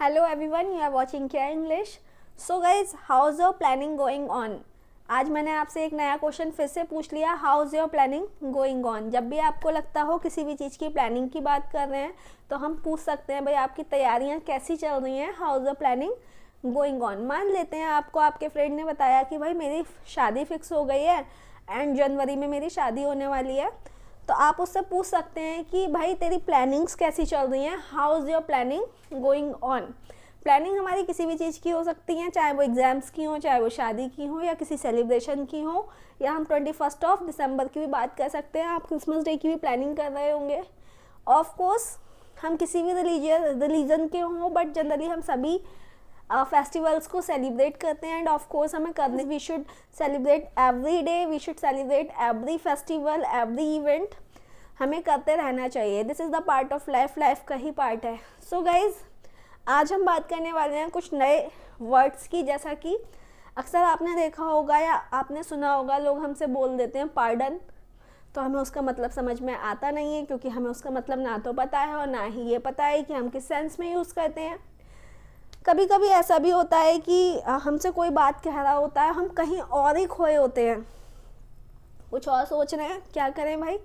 Hello everyone, you are watching Care English. So guys, how's your planning going on? आज मैंने आपसे एक नया क्वेश्चन फिर से पूछ लिया, house your planning going on. जब भी आपको लगता हो किसी भी चीज़ की प्लानिंग की बात कर रहे हैं तो हम पूछ सकते हैं भाई आपकी तैयारियां कैसी चल रही हैं, house your planning going on. मान लेते हैं आपको आपके फ्रेंड ने बताया कि भाई मेरी शादी फिक्स हो गई है एंड जनवरी में मेरी शादी होने वाली है, तो आप उससे पूछ सकते हैं कि भाई तेरी प्लानिंग्स कैसी चल रही हैं, how is your planning going on. Planning हमारी किसी भी चीज़ की हो सकती है, चाहे वो एग्ज़ाम्स की हो, चाहे वो शादी की हो, या किसी सेलिब्रेशन की हो, या हम 21 दिसंबर की भी बात कर सकते हैं। आप क्रिसमस डे की भी प्लानिंग कर रहे होंगे। ऑफ कोर्स हम किसी भी रिलीजन के हों, बट जनरली हम सभी फेस्टिवल्स को सेलिब्रेट करते हैं एंड ऑफ कोर्स हमें करने, we should celebrate every day, we should celebrate every festival, every event, हमें करते रहना चाहिए। This is the part of life, life का ही पार्ट है। सो गाइज, आज हम बात करने वाले हैं कुछ नए वर्ड्स की, जैसा कि अक्सर आपने देखा होगा या आपने सुना होगा, लोग हमसे बोल देते हैं पार्डन, तो हमें उसका मतलब समझ में आता नहीं है, क्योंकि हमें उसका मतलब ना तो पता है और ना ही ये पता है कि हम किस सेंस में यूज़ करते हैं। कभी कभी ऐसा भी होता है कि हमसे कोई बात कह रहा होता है, हम कहीं और ही खोए होते हैं, कुछ और सोच रहे हैं, क्या करें भाई,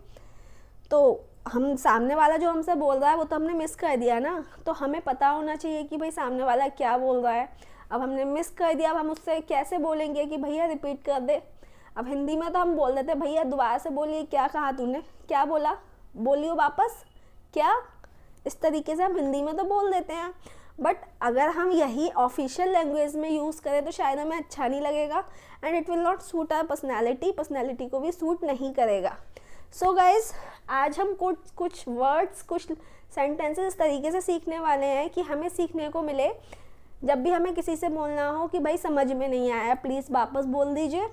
तो हम सामने वाला जो हमसे बोल रहा है वो तो हमने मिस कर दिया ना, तो हमें पता होना चाहिए कि भाई सामने वाला क्या बोल रहा है। अब हमने मिस कर दिया, अब हम उससे कैसे बोलेंगे कि भैया रिपीट कर दे। अब हिंदी में तो हम बोल देते भैया दोबारा से बोलिए, क्या कहा तूने, क्या बोला, बोलियो वापस, क्या, इस तरीके से हम हिंदी में तो बोल देते हैं। बट अगर हम यही ऑफिशियल लैंग्वेज में यूज़ करें तो शायद हमें अच्छा नहीं लगेगा and it will not suit our personality को भी सूट नहीं करेगा। सो गाइज, आज हम कुछ वर्ड्स, कुछ सेंटेंसेस इस तरीके से सीखने वाले हैं कि हमें सीखने को मिले। जब भी हमें किसी से बोलना हो कि भाई समझ में नहीं आया, प्लीज़ वापस बोल दीजिए।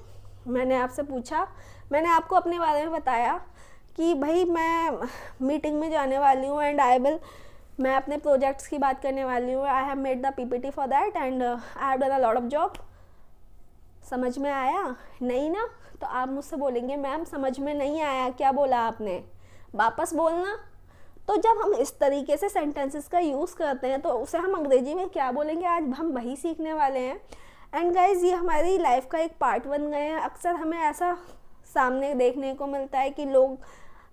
मैंने आपसे पूछा, मैंने आपको अपने बारे में बताया कि भाई मैं मीटिंग में जाने वाली हूँ एंड मैं अपने प्रोजेक्ट्स की बात करने वाली हूँ। I have made the PPT for that and I have done a lot of job. समझ में आया नहीं ना, तो आप मुझसे बोलेंगे मैम समझ में नहीं आया, क्या बोला आपने, वापस बोलना। तो जब हम इस तरीके से सेंटेंसेस का यूज़ करते हैं तो उसे हम अंग्रेजी में क्या बोलेंगे, आज हम वही सीखने वाले हैं। एंड गाइज, ये हमारी लाइफ का एक पार्ट बन गए हैं। अक्सर हमें ऐसा सामने देखने को मिलता है कि लोग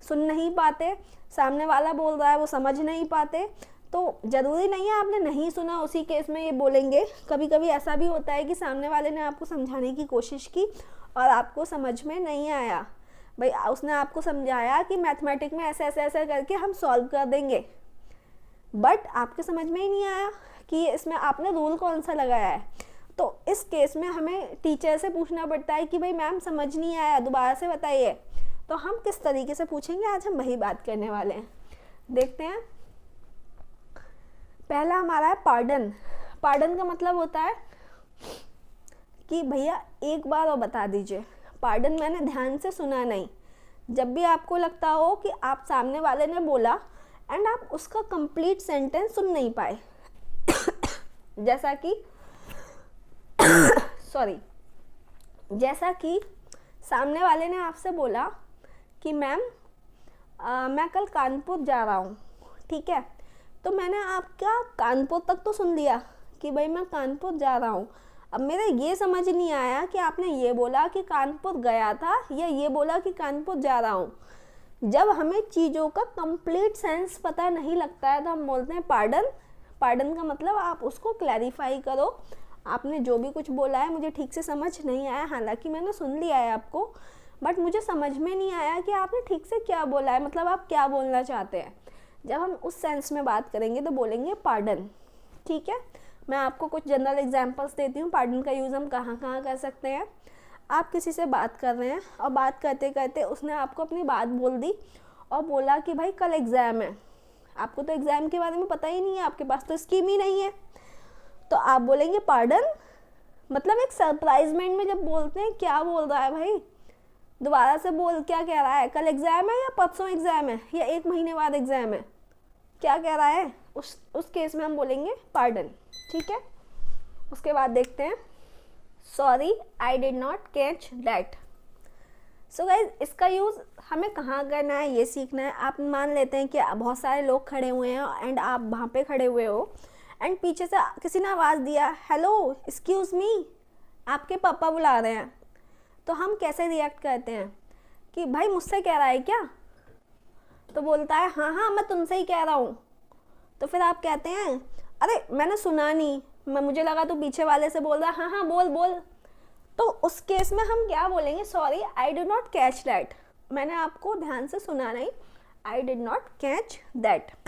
सुन नहीं पाते, सामने वाला बोल रहा है वो समझ नहीं पाते। तो ज़रूरी नहीं है आपने नहीं सुना उसी केस में ये बोलेंगे। कभी कभी ऐसा भी होता है कि सामने वाले ने आपको समझाने की कोशिश की और आपको समझ में नहीं आया। भाई उसने आपको समझाया कि मैथमेटिक में ऐसे ऐसे ऐसे करके हम सॉल्व कर देंगे, बट आपके समझ में ही नहीं आया कि इसमें आपने रूल कौन सा लगाया है। तो इस केस में हमें टीचर से पूछना पड़ता है कि भाई मैम समझ नहीं आया, दोबारा से बताइए। तो हम किस तरीके से पूछेंगे, आज हम वही बात करने वाले हैं। देखते हैं। पहला हमारा है पार्डन। पार्डन का मतलब होता है कि भैया एक बार और बता दीजिए। पार्डन मैंने ध्यान से सुना नहीं। जब भी आपको लगता हो कि आप सामने वाले ने बोला एंड आप उसका कंप्लीट सेंटेंस सुन नहीं पाए जैसा कि सामने वाले ने आपसे बोला कि मैम मैं कल कानपुर जा रहा हूँ, ठीक है। तो मैंने आपका कानपुर तक तो सुन लिया कि भाई मैं कानपुर जा रहा हूँ। अब मेरे ये समझ नहीं आया कि आपने ये बोला कि कानपुर गया था या ये बोला कि कानपुर जा रहा हूँ। जब हमें चीज़ों का कंप्लीट सेंस पता नहीं लगता है तो हम बोलते हैं पार्डन। पार्डन का मतलब आप उसको क्लैरिफाई करो, आपने जो भी कुछ बोला है मुझे ठीक से समझ नहीं आया, हालांकि मैंने सुन लिया है आपको, बट मुझे समझ में नहीं आया कि आपने ठीक से क्या बोला है, मतलब आप क्या बोलना चाहते हैं। जब हम उस सेंस में बात करेंगे तो बोलेंगे पार्डन, ठीक है। मैं आपको कुछ जनरल एग्जांपल्स देती हूँ पार्डन का यूज़ हम कहाँ कहाँ कर सकते हैं। आप किसी से बात कर रहे हैं और बात करते करते उसने आपको अपनी बात बोल दी और बोला कि भाई कल एग्ज़ाम है। आपको तो एग्ज़ाम के बारे में पता ही नहीं है, आपके पास तो स्कीम ही नहीं है, तो आप बोलेंगे पार्डन। मतलब एक सरप्राइजमेंट में जब बोलते हैं क्या बोल रहा है भाई, दोबारा से बोल, क्या कह रहा है, कल एग्ज़ाम है या परसों एग्ज़ाम है या 1 महीने बाद एग्ज़ाम है, क्या कह रहा है, उस केस में हम बोलेंगे पार्डन, ठीक है। उसके बाद देखते हैं sorry I did not catch that. So guys, इसका यूज़ हमें कहाँ करना है ये सीखना है। आप मान लेते हैं कि बहुत सारे लोग खड़े हुए हैं एंड आप वहाँ पे खड़े हुए हो एंड पीछे से किसी ने आवाज़ दिया, हेलो एक्सक्यूज़ मी, आपके पापा बुला रहे हैं, तो हम कैसे रिएक्ट करते हैं कि भाई मुझसे कह रहा है क्या? तो बोलता है हाँ हाँ मैं तुमसे ही कह रहा हूँ। तो फिर आप कहते हैं अरे मैंने सुना नहीं, मुझे लगा तू पीछे वाले से बोल रहा है, हाँ हाँ बोल बोल। तो उस केस में हम क्या बोलेंगे? Sorry I did not catch that, मैंने आपको ध्यान से सुना नहीं, I did not catch that.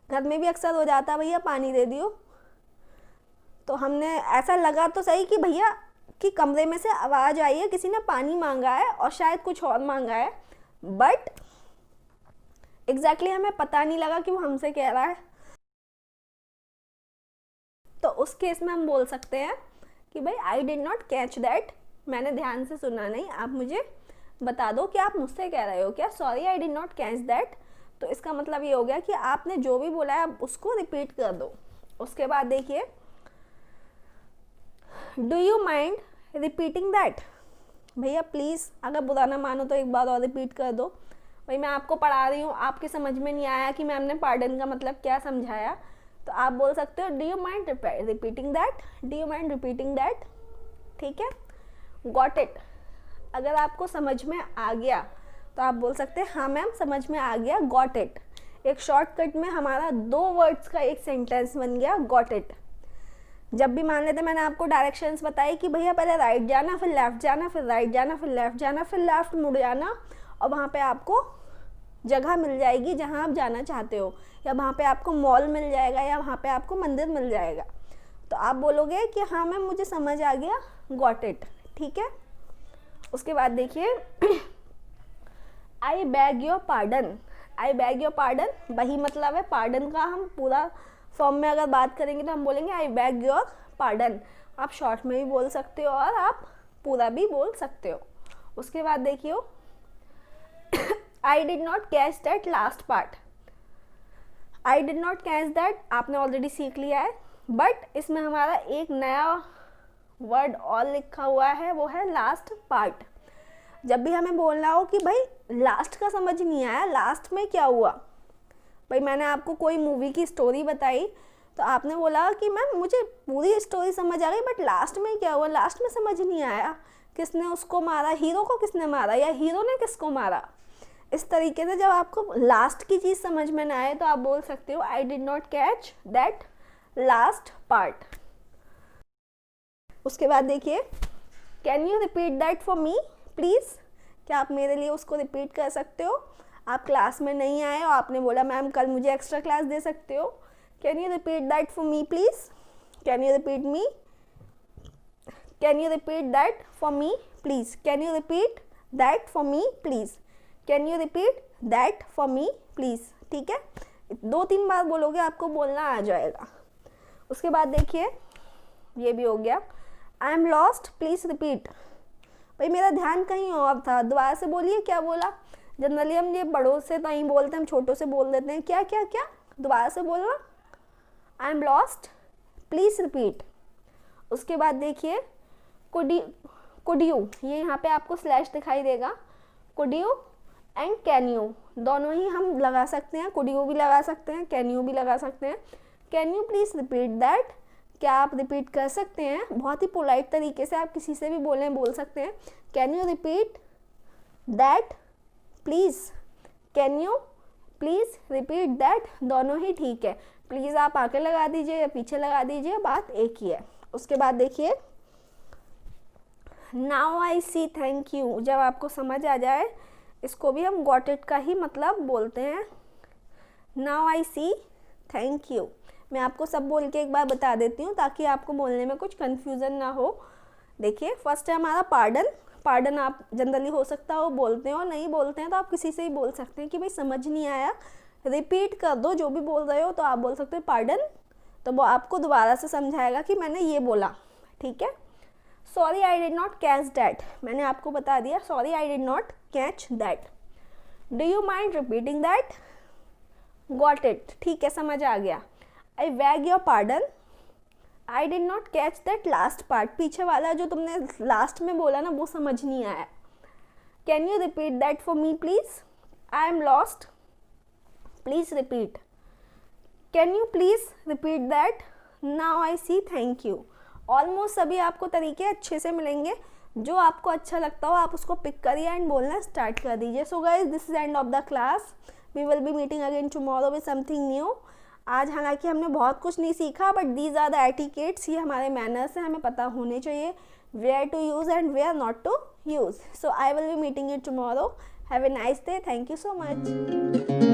घर में भी अक्सर हो जाता है भैया पानी दे दियो, तो हमने ऐसा लगा तो सही कि भैया कि कमरे में से आवाज़ आई है, किसी ने पानी मांगा है और शायद कुछ और मांगा है, बट एग्जैक्टली हमें पता नहीं लगा कि वो हमसे कह रहा है। तो उस केस में हम बोल सकते हैं कि भाई I did not catch that, मैंने ध्यान से सुना नहीं, आप मुझे बता दो कि आप मुझसे कह रहे हो क्या। Sorry I did not catch that, तो इसका मतलब ये हो गया कि आपने जो भी बोला है आप उसको रिपीट कर दो। उसके बाद देखिए, do you mind repeating that, भैया प्लीज़ अगर बुरा ना मानो तो एक बार और रिपीट कर दो। भाई मैं आपको पढ़ा रही हूँ, आपके समझ में नहीं आया कि मैम ने पार्डन का मतलब क्या समझाया, तो आप बोल सकते हो do you mind repeating that, do you mind repeating that, ठीक है। गॉट इट, अगर आपको समझ में आ गया तो आप बोल सकते हैं हाँ मैम समझ में आ गया, गॉट इट। एक शॉर्टकट में हमारा 2 वर्ड्स का एक सेंटेंस बन गया, गॉट इट। जब भी मान लेते मैंने आपको डायरेक्शंस बताई कि भैया पहले राइट जाना, फिर लेफ़्ट जाना, फिर राइट जाना, फिर लेफ़्ट जाना, फिर लेफ़्ट मुड़ जाना, और वहाँ पे आपको जगह मिल जाएगी जहाँ आप जाना चाहते हो, या वहाँ पे आपको मॉल मिल जाएगा, या वहाँ पे आपको मंदिर मिल जाएगा, तो आप बोलोगे कि हाँ मैम मुझे समझ आ गया, गॉट इट, ठीक है। उसके बाद देखिए, आई bag your pardon, I bag your pardon वही मतलब है पार्डन का। हम पूरा फॉर्म में अगर बात करेंगे तो हम बोलेंगे आई बैग योर पार्डन। आप शॉर्ट में भी बोल सकते हो और आप पूरा भी बोल सकते हो। उसके बाद देखिए, I did not catch that last part, I did not catch that आपने ऑलरेडी सीख लिया है, बट इसमें हमारा एक नया वर्ड और लिखा हुआ है, वो है लास्ट पार्ट। जब भी हमें बोलना हो कि भाई लास्ट का समझ नहीं आया, लास्ट में क्या हुआ, भाई मैंने आपको कोई मूवी की स्टोरी बताई तो आपने बोला कि मैम मुझे पूरी स्टोरी समझ आ गई बट लास्ट में क्या हुआ, लास्ट में समझ नहीं आया, किसने उसको मारा, हीरो को किसने मारा, या हीरो ने किसको मारा। इस तरीके से जब आपको लास्ट की चीज़ समझ में ना आए तो आप बोल सकते हो I did not catch that last part. उसके बाद देखिए, can you repeat that for me please, क्या आप मेरे लिए उसको रिपीट कर सकते हो। आप क्लास में नहीं आए और आपने बोला मैम कल मुझे एक्स्ट्रा क्लास दे सकते हो, can you repeat that for me please, can you repeat me, can you repeat that for me please, can you repeat that for me please, can you repeat that for me please, ठीक है। 2-3 बार बोलोगे आपको बोलना आ जाएगा। उसके बाद देखिए, ये भी हो गया, आई एम लॉस्ट प्लीज़ रिपीट, भाई मेरा ध्यान कहीं और था, दोबारा से बोलिए क्या बोला। जनरली हम ये बड़ों से नहीं बोलते, हम छोटों से बोल देते हैं, क्या क्या क्या, दोबारा से बोलना, आई एम लॉस्ट प्लीज़ रिपीट। उसके बाद देखिए, कुड यू, ये यहाँ पे आपको स्लैश दिखाई देगा, could you and can you दोनों ही हम लगा सकते हैं, कुड यू भी लगा सकते हैं, कैन यू भी लगा सकते हैं। Can you please repeat that, क्या आप रिपीट कर सकते हैं, बहुत ही पोलाइट तरीके से आप किसी से भी बोल सकते हैं, can you repeat that please, can you please repeat that, दोनों ही ठीक है। प्लीज़ आप आगे लगा दीजिए या पीछे लगा दीजिए, बात एक ही है। उसके बाद देखिए, now I see thank you, जब आपको समझ आ जाए, इसको भी हम गॉट इट का ही मतलब बोलते हैं, now I see thank you. मैं आपको सब बोल के एक बार बता देती हूँ ताकि आपको बोलने में कुछ कन्फ्यूज़न ना हो। देखिए, फर्स्ट है हमारा पार्डन, पार्डन आप जनरली हो सकता हो बोलते हो, नहीं बोलते हैं तो आप किसी से ही बोल सकते हैं कि भाई समझ नहीं आया, रिपीट कर दो जो भी बोल रहे हो, तो आप बोल सकते हो पार्डन, तो वो आपको दोबारा से समझाएगा कि मैंने ये बोला, ठीक है। Sorry I did not catch that, मैंने आपको बता दिया, sorry I did not catch that. Do you mind repeating that, got it, ठीक है समझ आ गया। आई bag your pardon, I did not catch that last part, पीछे वाला जो तुमने लास्ट में बोला ना वो समझ नहीं आया। Can you repeat that for me please, I am lost please repeat, can you please repeat that? Now I see, thank you. Almost सभी आपको तरीके अच्छे से मिलेंगे, जो आपको अच्छा लगता हो आप उसको पिक करिए एंड बोलना स्टार्ट कर दीजिए। So guys, this is end of the class. We will be meeting again tomorrow with something new. आज हालांकि हमने बहुत कुछ नहीं सीखा, but these are the etiquettes, ये हमारे मैनर्स हैं, हमें पता होने चाहिए where to use and where not to use. So I will be meeting you tomorrow. Have a nice day. Thank you so much.